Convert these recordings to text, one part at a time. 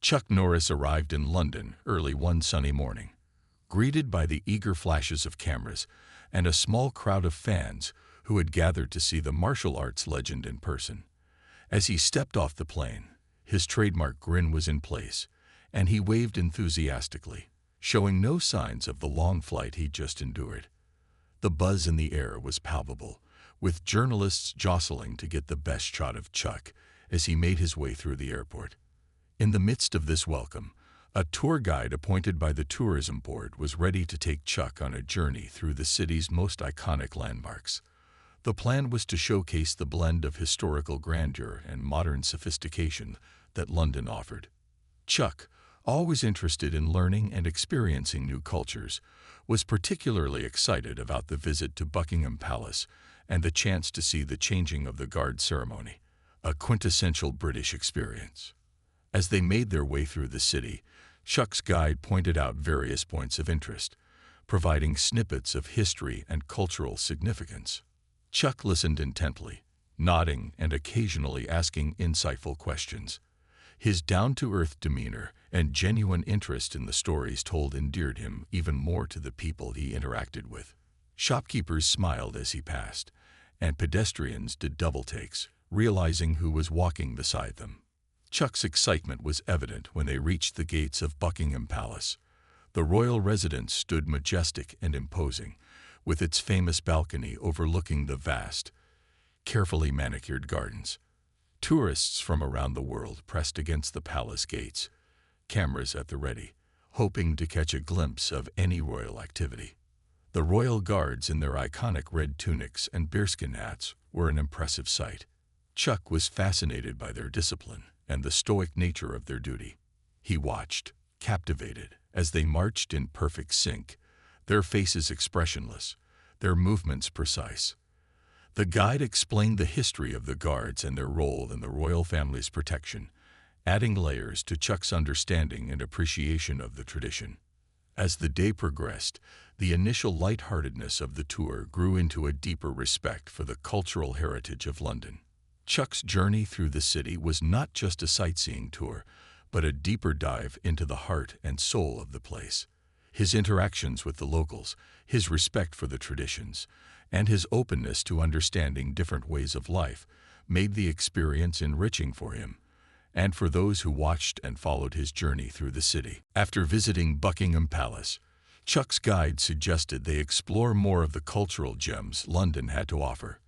Chuck Norris arrived in London early one sunny morning, greeted by the eager flashes of cameras and a small crowd of fans who had gathered to see the martial arts legend in person. As he stepped off the plane, his trademark grin was in place, and he waved enthusiastically, showing no signs of the long flight he'd just endured. The buzz in the air was palpable, with journalists jostling to get the best shot of Chuck as he made his way through the airport. In the midst of this welcome, a tour guide appointed by the tourism board was ready to take Chuck on a journey through the city's most iconic landmarks. The plan was to showcase the blend of historical grandeur and modern sophistication that London offered. Chuck, always interested in learning and experiencing new cultures, was particularly excited about the visit to Buckingham Palace and the chance to see the changing of the guard ceremony, a quintessential British experience. As they made their way through the city, Chuck's guide pointed out various points of interest, providing snippets of history and cultural significance. Chuck listened intently, nodding and occasionally asking insightful questions. His down-to-earth demeanor and genuine interest in the stories told endeared him even more to the people he interacted with. Shopkeepers smiled as he passed, and pedestrians did double-takes, realizing who was walking beside them. Chuck's excitement was evident when they reached the gates of Buckingham Palace. The royal residence stood majestic and imposing, with its famous balcony overlooking the vast, carefully manicured gardens. Tourists from around the world pressed against the palace gates, cameras at the ready, hoping to catch a glimpse of any royal activity. The royal guards in their iconic red tunics and bearskin hats were an impressive sight. Chuck was fascinated by their discipline and the stoic nature of their duty. He watched, captivated, as they marched in perfect sync, their faces expressionless, their movements precise. The guide explained the history of the guards and their role in the royal family's protection, adding layers to Chuck's understanding and appreciation of the tradition. As the day progressed, the initial lightheartedness of the tour grew into a deeper respect for the cultural heritage of London. Chuck's journey through the city was not just a sightseeing tour, but a deeper dive into the heart and soul of the place. His interactions with the locals, his respect for the traditions, and his openness to understanding different ways of life made the experience enriching for him and for those who watched and followed his journey through the city. After visiting Buckingham Palace, Chuck's guide suggested they explore more of the cultural gems London had to offer.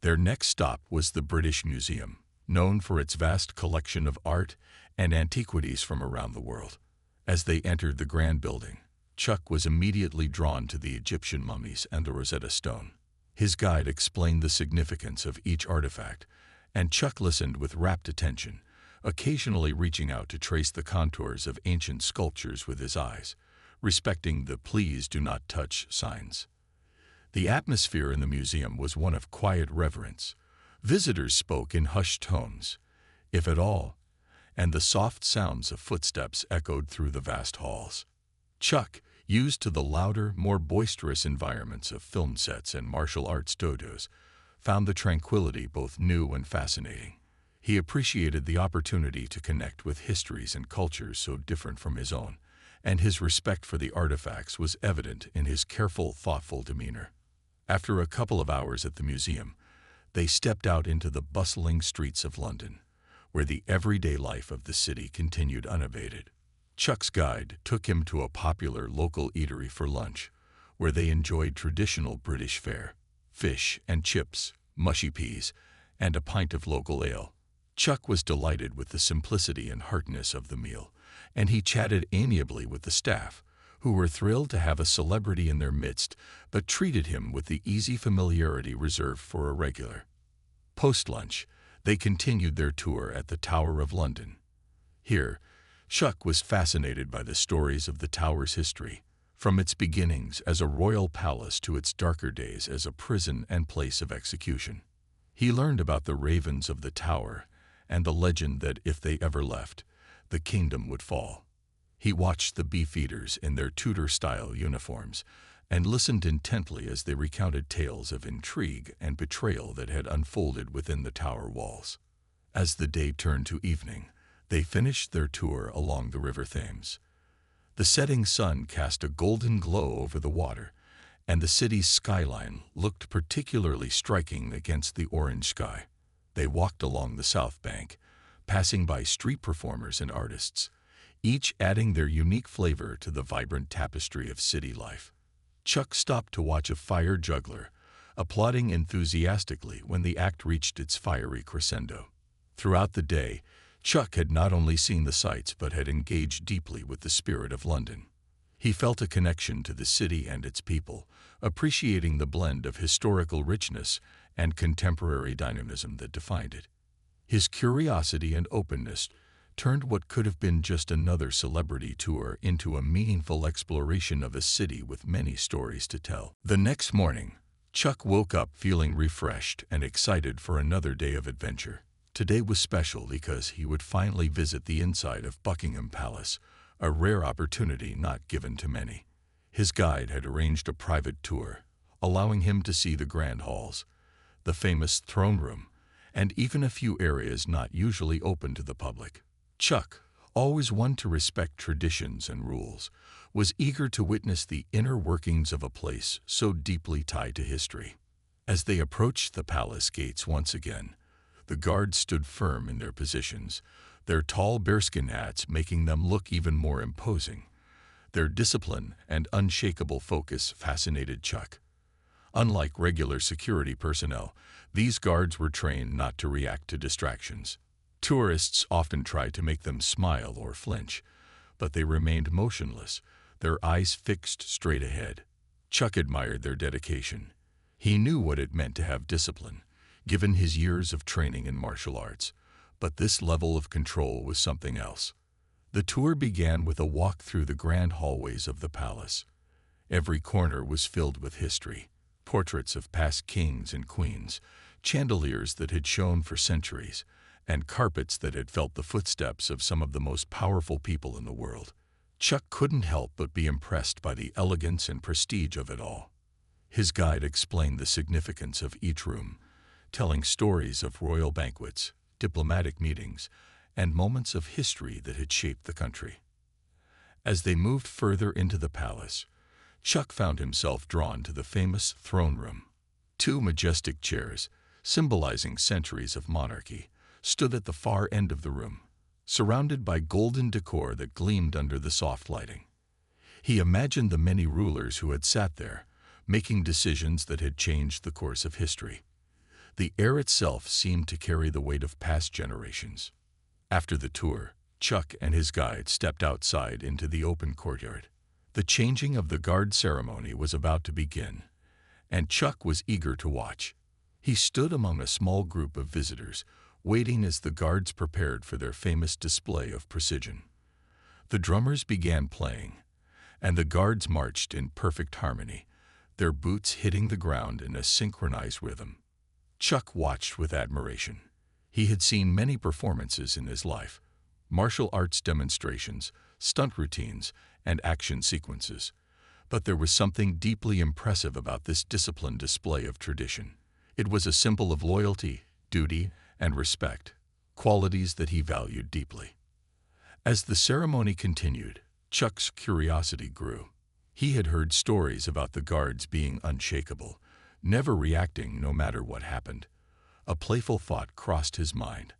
Their next stop was the British Museum, known for its vast collection of art and antiquities from around the world. As they entered the grand building, Chuck was immediately drawn to the Egyptian mummies and the Rosetta Stone. His guide explained the significance of each artifact, and Chuck listened with rapt attention, occasionally reaching out to trace the contours of ancient sculptures with his eyes, respecting the "please do not touch" signs. The atmosphere in the museum was one of quiet reverence. Visitors spoke in hushed tones, if at all, and the soft sounds of footsteps echoed through the vast halls. Chuck, used to the louder, more boisterous environments of film sets and martial arts dojos, found the tranquility both new and fascinating. He appreciated the opportunity to connect with histories and cultures so different from his own, and his respect for the artifacts was evident in his careful, thoughtful demeanor. After a couple of hours at the museum, they stepped out into the bustling streets of London, where the everyday life of the city continued unabated. Chuck's guide took him to a popular local eatery for lunch, where they enjoyed traditional British fare, fish and chips, mushy peas, and a pint of local ale. Chuck was delighted with the simplicity and heartiness of the meal, and he chatted amiably with the staff, who were thrilled to have a celebrity in their midst, but treated him with the easy familiarity reserved for a regular. Post-lunch, they continued their tour at the Tower of London. Here, Chuck was fascinated by the stories of the tower's history, from its beginnings as a royal palace to its darker days as a prison and place of execution. He learned about the ravens of the tower and the legend that if they ever left, the kingdom would fall. He watched the beefeaters in their Tudor-style uniforms and listened intently as they recounted tales of intrigue and betrayal that had unfolded within the tower walls. As the day turned to evening, They finished their tour along the River Thames. The setting sun cast a golden glow over the water, and the city's skyline looked particularly striking against the orange sky. They walked along the south bank, passing by street performers and artists, each adding their unique flavor to the vibrant tapestry of city life. Chuck stopped to watch a fire juggler, applauding enthusiastically when the act reached its fiery crescendo. Throughout the day, Chuck had not only seen the sights but had engaged deeply with the spirit of London. He felt a connection to the city and its people, appreciating the blend of historical richness and contemporary dynamism that defined it. His curiosity and openness turned what could have been just another celebrity tour into a meaningful exploration of a city with many stories to tell. The next morning, Chuck woke up feeling refreshed and excited for another day of adventure. Today was special because he would finally visit the inside of Buckingham Palace, a rare opportunity not given to many. His guide had arranged a private tour, allowing him to see the grand halls, the famous throne room, and even a few areas not usually open to the public. Chuck, always one to respect traditions and rules, was eager to witness the inner workings of a place so deeply tied to history. As they approached the palace gates once again, the guards stood firm in their positions, their tall bearskin hats making them look even more imposing. Their discipline and unshakable focus fascinated Chuck. Unlike regular security personnel, these guards were trained not to react to distractions. Tourists often tried to make them smile or flinch, but they remained motionless, their eyes fixed straight ahead. Chuck admired their dedication. He knew what it meant to have discipline, given his years of training in martial arts, but this level of control was something else. The tour began with a walk through the grand hallways of the palace. Every corner was filled with history, portraits of past kings and queens, chandeliers that had shone for centuries, and carpets that had felt the footsteps of some of the most powerful people in the world. Chuck couldn't help but be impressed by the elegance and prestige of it all. His guide explained the significance of each room, telling stories of royal banquets, diplomatic meetings, and moments of history that had shaped the country. As they moved further into the palace, Chuck found himself drawn to the famous throne room. Two majestic chairs, symbolizing centuries of monarchy, stood at the far end of the room, surrounded by golden decor that gleamed under the soft lighting. He imagined the many rulers who had sat there, making decisions that had changed the course of history. The air itself seemed to carry the weight of past generations. After the tour, Chuck and his guide stepped outside into the open courtyard. The changing of the guard ceremony was about to begin, and Chuck was eager to watch. He stood among a small group of visitors, waiting as the guards prepared for their famous display of precision. The drummers began playing, and the guards marched in perfect harmony, their boots hitting the ground in a synchronized rhythm. Chuck watched with admiration. He had seen many performances in his life, martial arts demonstrations, stunt routines, and action sequences, but there was something deeply impressive about this disciplined display of tradition. It was a symbol of loyalty, duty, and respect, qualities that he valued deeply. As the ceremony continued, Chuck's curiosity grew. He had heard stories about the guards being unshakable, never reacting no matter what happened. A playful thought crossed his mind.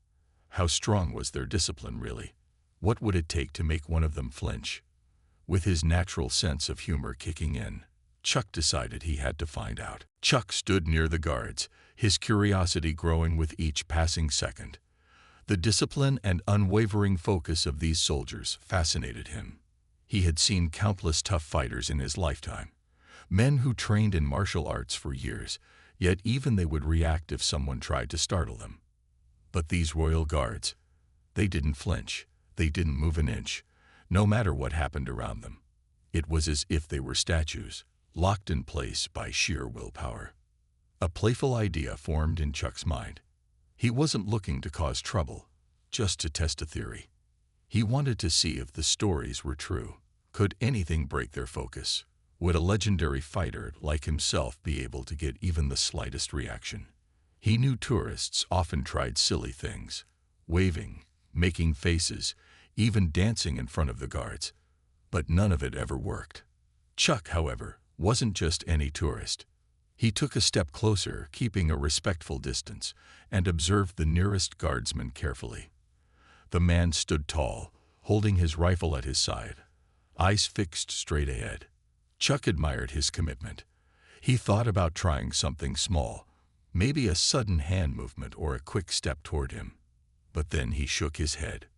How strong was their discipline, really? What would it take to make one of them flinch? With his natural sense of humor kicking in, Chuck decided he had to find out. Chuck stood near the guards, his curiosity growing with each passing second. The discipline and unwavering focus of these soldiers fascinated him. He had seen countless tough fighters in his lifetime, men who trained in martial arts for years, yet even they would react if someone tried to startle them. But these royal guards, they didn't flinch, they didn't move an inch, no matter what happened around them. It was as if they were statues, locked in place by sheer willpower. A playful idea formed in Chuck's mind. He wasn't looking to cause trouble, just to test a theory. He wanted to see if the stories were true. Could anything break their focus? Would a legendary fighter like himself be able to get even the slightest reaction? He knew tourists often tried silly things, waving, making faces, even dancing in front of the guards. But none of it ever worked. Chuck, however, wasn't just any tourist. He took a step closer, keeping a respectful distance, and observed the nearest guardsman carefully. The man stood tall, holding his rifle at his side, eyes fixed straight ahead. Chuck admired his commitment. He thought about trying something small, maybe a sudden hand movement or a quick step toward him. But then he shook his head.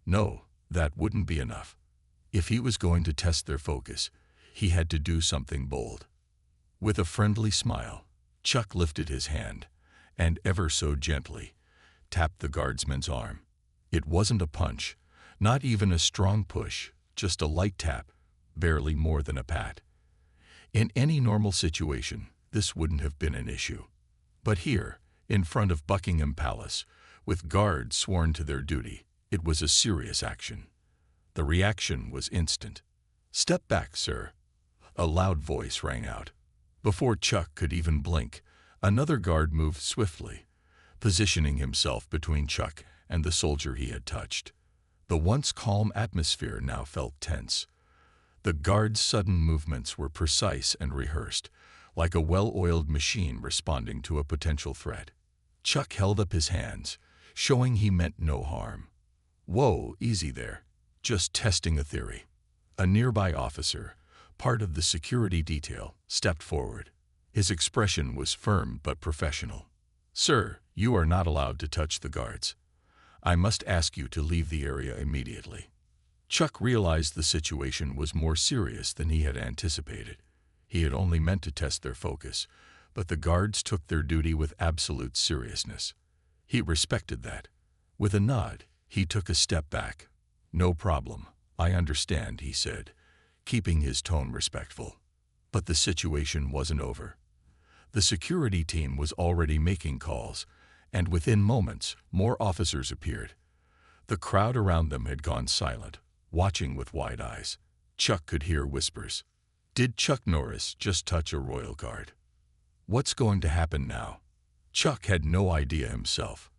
No, that wouldn't be enough. If he was going to test their focus, he had to do something bold. With a friendly smile, Chuck lifted his hand and, ever so gently, tapped the guardsman's arm. It wasn't a punch, not even a strong push, just a light tap, barely more than a pat. In any normal situation, this wouldn't have been an issue. But here, in front of Buckingham Palace, with guards sworn to their duty, it was a serious action. The reaction was instant. "Step back, sir," a loud voice rang out. Before Chuck could even blink, another guard moved swiftly, positioning himself between Chuck and the soldier he had touched. The once calm atmosphere now felt tense. The guard's sudden movements were precise and rehearsed, like a well-oiled machine responding to a potential threat. Chuck held up his hands, showing he meant no harm. "Whoa, easy there. Just testing a theory." A nearby officer, part of the security detail, stepped forward. His expression was firm but professional. "Sir, you are not allowed to touch the guards. I must ask you to leave the area immediately." Chuck realized the situation was more serious than he had anticipated. He had only meant to test their focus, but the guards took their duty with absolute seriousness. He respected that. With a nod, he took a step back. "No problem. I understand," he said, keeping his tone respectful. But the situation wasn't over. The security team was already making calls, and within moments, more officers appeared. The crowd around them had gone silent, watching with wide eyes. Chuck could hear whispers. Did Chuck Norris just touch a royal guard? What's going to happen now? Chuck had no idea himself.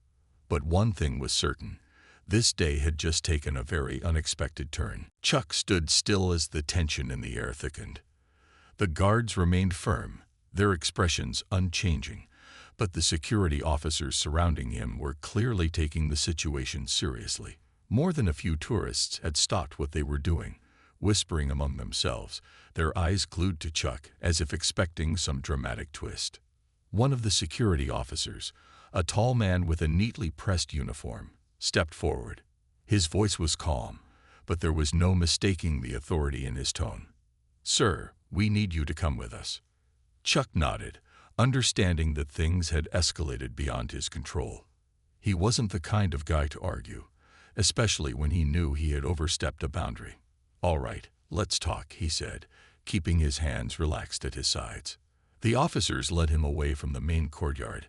But one thing was certain. This day had just taken a very unexpected turn. Chuck stood still as the tension in the air thickened. The guards remained firm, their expressions unchanging, but the security officers surrounding him were clearly taking the situation seriously. More than a few tourists had stopped what they were doing, whispering among themselves, their eyes glued to Chuck as if expecting some dramatic twist. One of the security officers, a tall man with a neatly pressed uniform, stepped forward. His voice was calm, but there was no mistaking the authority in his tone. "Sir, we need you to come with us." Chuck nodded, understanding that things had escalated beyond his control. He wasn't the kind of guy to argue, especially when he knew he had overstepped a boundary. "All right, let's talk," he said, keeping his hands relaxed at his sides. The officers led him away from the main courtyard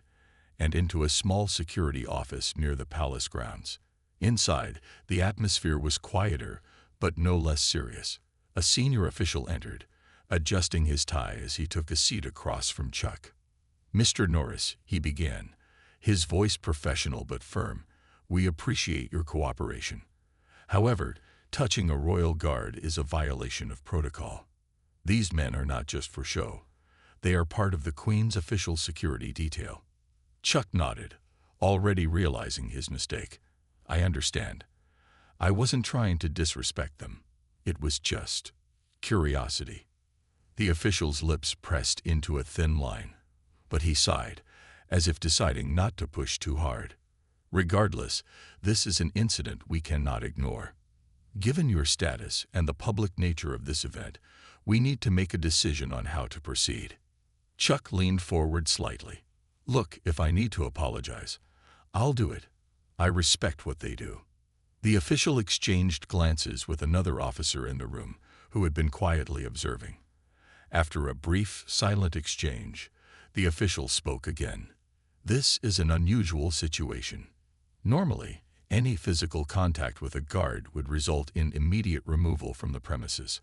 and into a small security office near the palace grounds. Inside, the atmosphere was quieter, but no less serious. A senior official entered, adjusting his tie as he took a seat across from Chuck. "Mr. Norris," he began, his voice professional but firm, "we appreciate your cooperation. However, touching a royal guard is a violation of protocol. These men are not just for show. They are part of the Queen's official security detail." Chuck nodded, already realizing his mistake. "I understand. I wasn't trying to disrespect them. It was just curiosity." The official's lips pressed into a thin line, but he sighed, as if deciding not to push too hard. "Regardless, this is an incident we cannot ignore. Given your status and the public nature of this event, we need to make a decision on how to proceed." Chuck leaned forward slightly. "Look, if I need to apologize, I'll do it. I respect what they do." The official exchanged glances with another officer in the room who had been quietly observing. After a brief, silent exchange, the official spoke again. "This is an unusual situation. Normally, any physical contact with a guard would result in immediate removal from the premises.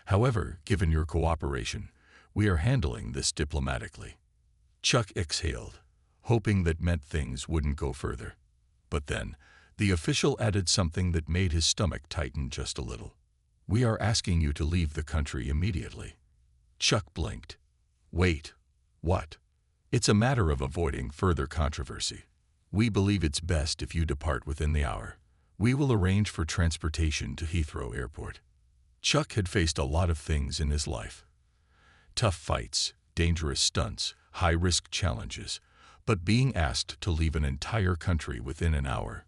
However, given your cooperation, we are handling this diplomatically." Chuck exhaled, hoping that meant things wouldn't go further. But then, The official added something that made his stomach tighten just a little. "We are asking you to leave the country immediately." Chuck blinked. "Wait, what?" "It's a matter of avoiding further controversy. We believe it's best if you depart within the hour. We will arrange for transportation to Heathrow Airport." Chuck had faced a lot of things in his life. Tough fights, dangerous stunts, high-risk challenges, but being asked to leave an entire country within an hour,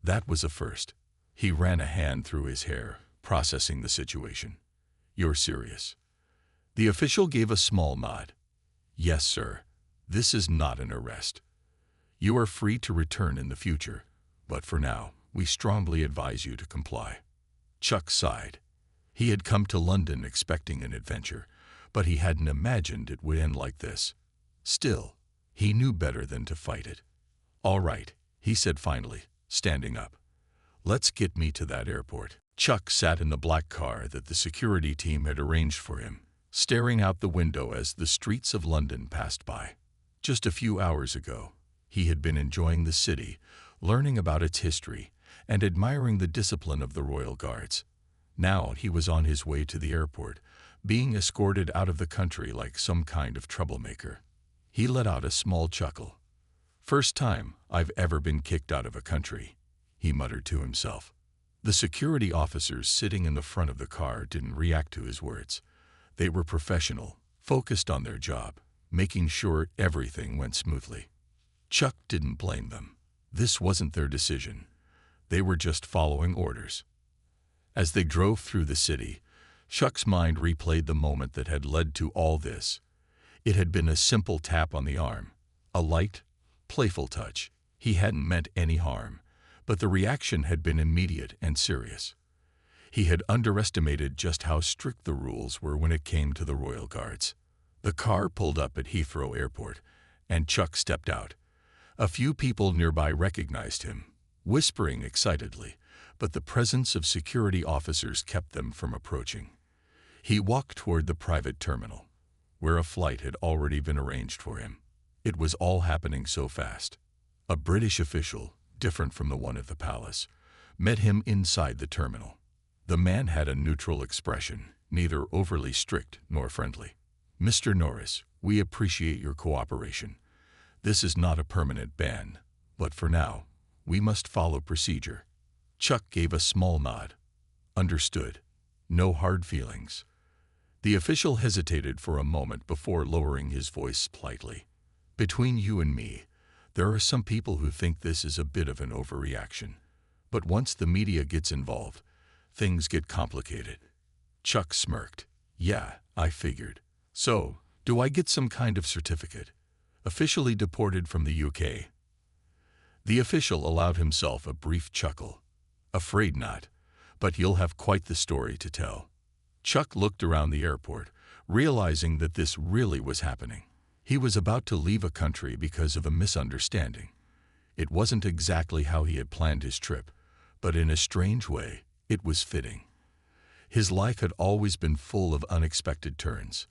that was a first. He ran a hand through his hair, processing the situation. "You're serious?" The official gave a small nod. "Yes, sir. This is not an arrest. You are free to return in the future, but for now, we strongly advise you to comply." Chuck sighed. He had come to London expecting an adventure, but he hadn't imagined it would end like this. Still, he knew better than to fight it. "All right," he said finally, standing up. "Let's get me to that airport." Chuck sat in the black car that the security team had arranged for him, staring out the window as the streets of London passed by. Just a few hours ago, he had been enjoying the city, learning about its history, and admiring the discipline of the Royal Guards. Now he was on his way to the airport, being escorted out of the country like some kind of troublemaker. He let out a small chuckle. "First time I've ever been kicked out of a country," he muttered to himself. The security officers sitting in the front of the car didn't react to his words. They were professional, focused on their job, making sure everything went smoothly. Chuck didn't blame them. This wasn't their decision. They were just following orders. As they drove through the city, Chuck's mind replayed the moment that had led to all this. It had been a simple tap on the arm, a light, playful touch. He hadn't meant any harm, but the reaction had been immediate and serious. He had underestimated just how strict the rules were when it came to the Royal Guards. The car pulled up at Heathrow Airport, and Chuck stepped out. A few people nearby recognized him, whispering excitedly, but the presence of security officers kept them from approaching. He walked toward the private terminal, where a flight had already been arranged for him. It was all happening so fast. A British official, different from the one at the palace, met him inside the terminal. The man had a neutral expression, neither overly strict nor friendly. "Mr. Norris, we appreciate your cooperation. This is not a permanent ban, but for now, we must follow procedure." Chuck gave a small nod. "Understood. No hard feelings." The official hesitated for a moment before lowering his voice politely. "Between you and me, there are some people who think this is a bit of an overreaction. But once the media gets involved, things get complicated." Chuck smirked. "Yeah, I figured. So, do I get some kind of certificate? Officially deported from the UK?" The official allowed himself a brief chuckle. "Afraid not, but you'll have quite the story to tell." Chuck looked around the airport, realizing that this really was happening. He was about to leave a country because of a misunderstanding. It wasn't exactly how he had planned his trip, but in a strange way, it was fitting. His life had always been full of unexpected turns.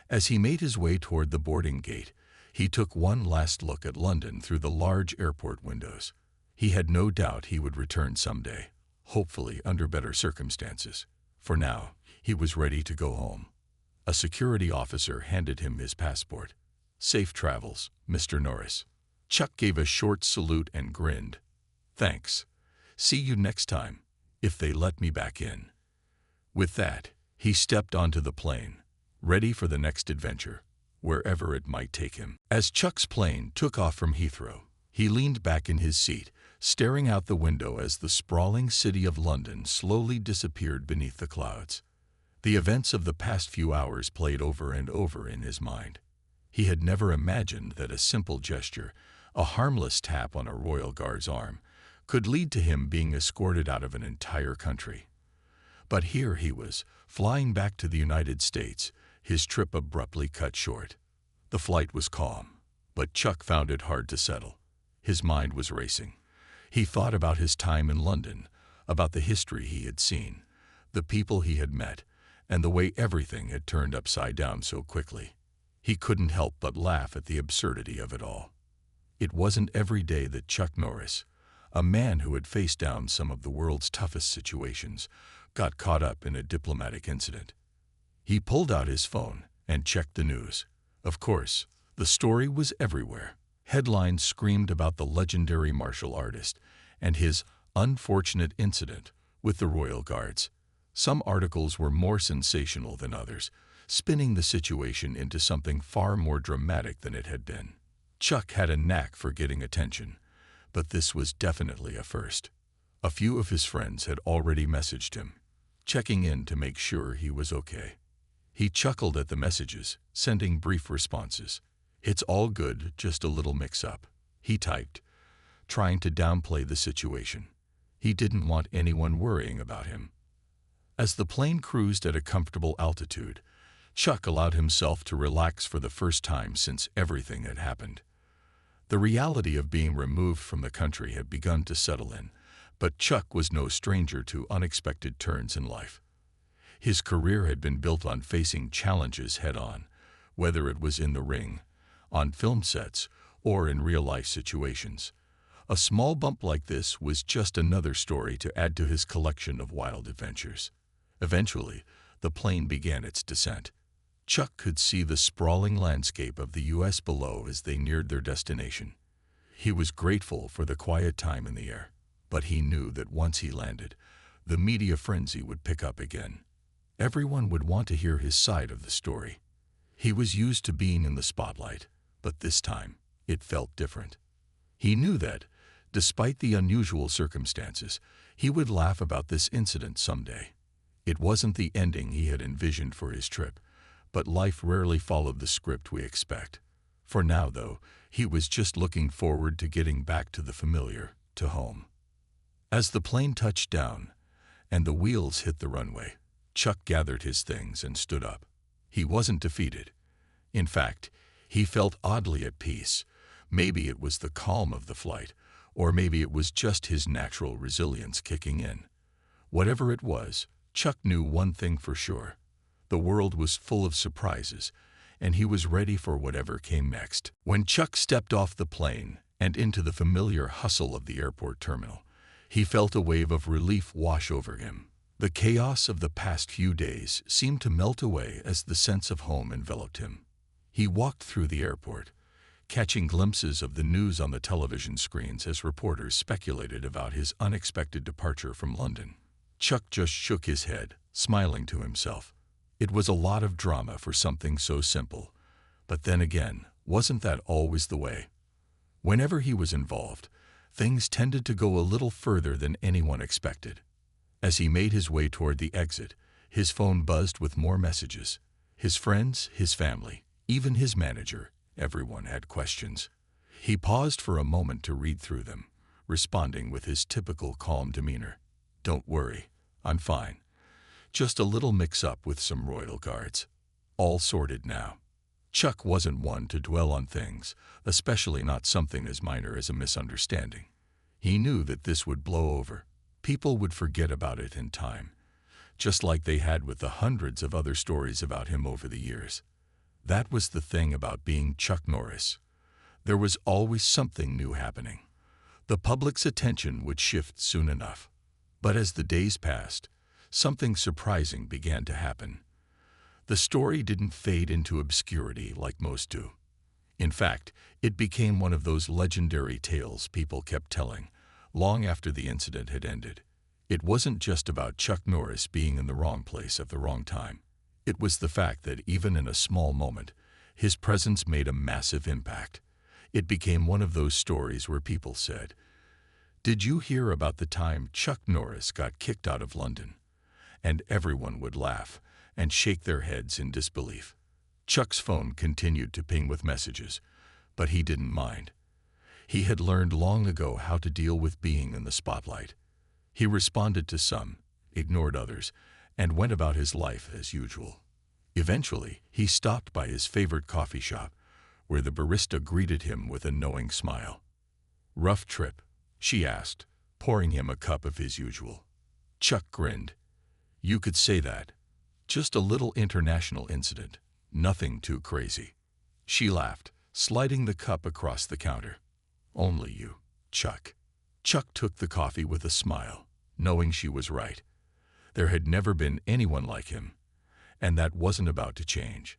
As he made his way toward the boarding gate, he took one last look at London through the large airport windows. He had no doubt he would return someday, hopefully under better circumstances. For now, he was ready to go home. A security officer handed him his passport. "Safe travels, Mr. Norris." Chuck gave a short salute and grinned. "Thanks. See you next time, if they let me back in." With that, he stepped onto the plane, ready for the next adventure, wherever it might take him. As Chuck's plane took off from Heathrow, he leaned back in his seat, staring out the window as the sprawling city of London slowly disappeared beneath the clouds. The events of the past few hours played over and over in his mind. He had never imagined that a simple gesture, a harmless tap on a Royal Guard's arm, could lead to him being escorted out of an entire country. But here he was, flying back to the United States, his trip abruptly cut short. The flight was calm, but Chuck found it hard to settle. His mind was racing. He thought about his time in London, about the history he had seen, the people he had met, and the way everything had turned upside down so quickly. He couldn't help but laugh at the absurdity of it all. It wasn't every day that Chuck Norris, A man who had faced down some of the world's toughest situations got caught up in a diplomatic incident. He pulled out his phone and checked the news. Of course, the story was everywhere. Headlines screamed about the legendary martial artist and his unfortunate incident with the Royal Guards. Some articles were more sensational than others, spinning the situation into something far more dramatic than it had been. Chuck had a knack for getting attention, but this was definitely a first. A few of his friends had already messaged him, checking in to make sure he was okay. He chuckled at the messages, sending brief responses. "It's all good, just a little mix-up," he typed, trying to downplay the situation. He didn't want anyone worrying about him. As the plane cruised at a comfortable altitude, Chuck allowed himself to relax for the first time since everything had happened. The reality of being removed from the country had begun to settle in, but Chuck was no stranger to unexpected turns in life. His career had been built on facing challenges head-on, whether it was in the ring, on film sets, or in real-life situations. A small bump like this was just another story to add to his collection of wild adventures. Eventually, the plane began its descent. Chuck could see the sprawling landscape of the U.S. below as they neared their destination. He was grateful for the quiet time in the air, but he knew that once he landed, the media frenzy would pick up again. Everyone would want to hear his side of the story. He was used to being in the spotlight, but this time, it felt different. He knew that, despite the unusual circumstances, he would laugh about this incident someday. It wasn't the ending he had envisioned for his trip, but life rarely followed the script we expect. For now, though, he was just looking forward to getting back to the familiar, to home. As the plane touched down and the wheels hit the runway, Chuck gathered his things and stood up. He wasn't defeated. In fact, he felt oddly at peace. Maybe it was the calm of the flight, or maybe it was just his natural resilience kicking in. Whatever it was, Chuck knew one thing for sure. The world was full of surprises, and he was ready for whatever came next. When Chuck stepped off the plane and into the familiar hustle of the airport terminal, he felt a wave of relief wash over him. The chaos of the past few days seemed to melt away as the sense of home enveloped him. He walked through the airport, catching glimpses of the news on the television screens as reporters speculated about his unexpected departure from London. Chuck just shook his head, smiling to himself. It was a lot of drama for something so simple. But then again, wasn't that always the way? Whenever he was involved, things tended to go a little further than anyone expected. As he made his way toward the exit, his phone buzzed with more messages. His friends, his family, even his manager, everyone had questions. He paused for a moment to read through them, responding with his typical calm demeanor. "Don't worry, I'm fine. Just a little mix-up with some Royal Guards. All sorted now." Chuck wasn't one to dwell on things, especially not something as minor as a misunderstanding. He knew that this would blow over. People would forget about it in time, just like they had with the hundreds of other stories about him over the years. That was the thing about being Chuck Norris. There was always something new happening. The public's attention would shift soon enough. But as the days passed, something surprising began to happen. The story didn't fade into obscurity like most do. In fact, it became one of those legendary tales people kept telling, long after the incident had ended. It wasn't just about Chuck Norris being in the wrong place at the wrong time. It was the fact that even in a small moment, his presence made a massive impact. It became one of those stories where people said, "Did you hear about the time Chuck Norris got kicked out of London?" And everyone would laugh and shake their heads in disbelief. Chuck's phone continued to ping with messages, but he didn't mind. He had learned long ago how to deal with being in the spotlight. He responded to some, ignored others, and went about his life as usual. Eventually, he stopped by his favorite coffee shop, where the barista greeted him with a knowing smile. "Rough trip?" she asked, pouring him a cup of his usual. Chuck grinned. "You could say that. Just a little international incident. Nothing too crazy." She laughed, sliding the cup across the counter. "Only you, Chuck." Chuck took the coffee with a smile, knowing she was right. There had never been anyone like him, and that wasn't about to change.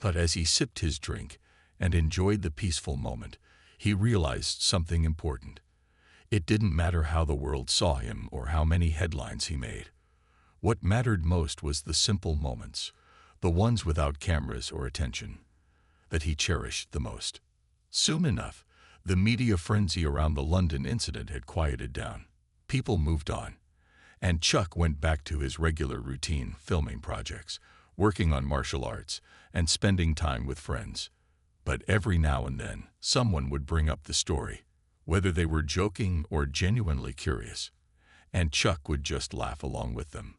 But as he sipped his drink and enjoyed the peaceful moment, he realized something important. It didn't matter how the world saw him or how many headlines he made. What mattered most was the simple moments, the ones without cameras or attention, that he cherished the most. Soon enough, the media frenzy around the London incident had quieted down. People moved on, and Chuck went back to his regular routine filming projects, working on martial arts, and spending time with friends. But every now and then, someone would bring up the story, whether they were joking or genuinely curious, and Chuck would just laugh along with them.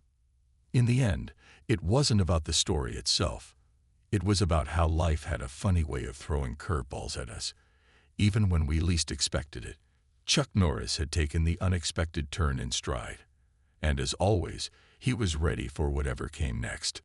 In the end, it wasn't about the story itself. It was about how life had a funny way of throwing curveballs at us, even when we least expected it. Chuck Norris had taken the unexpected turn in stride, and as always, he was ready for whatever came next.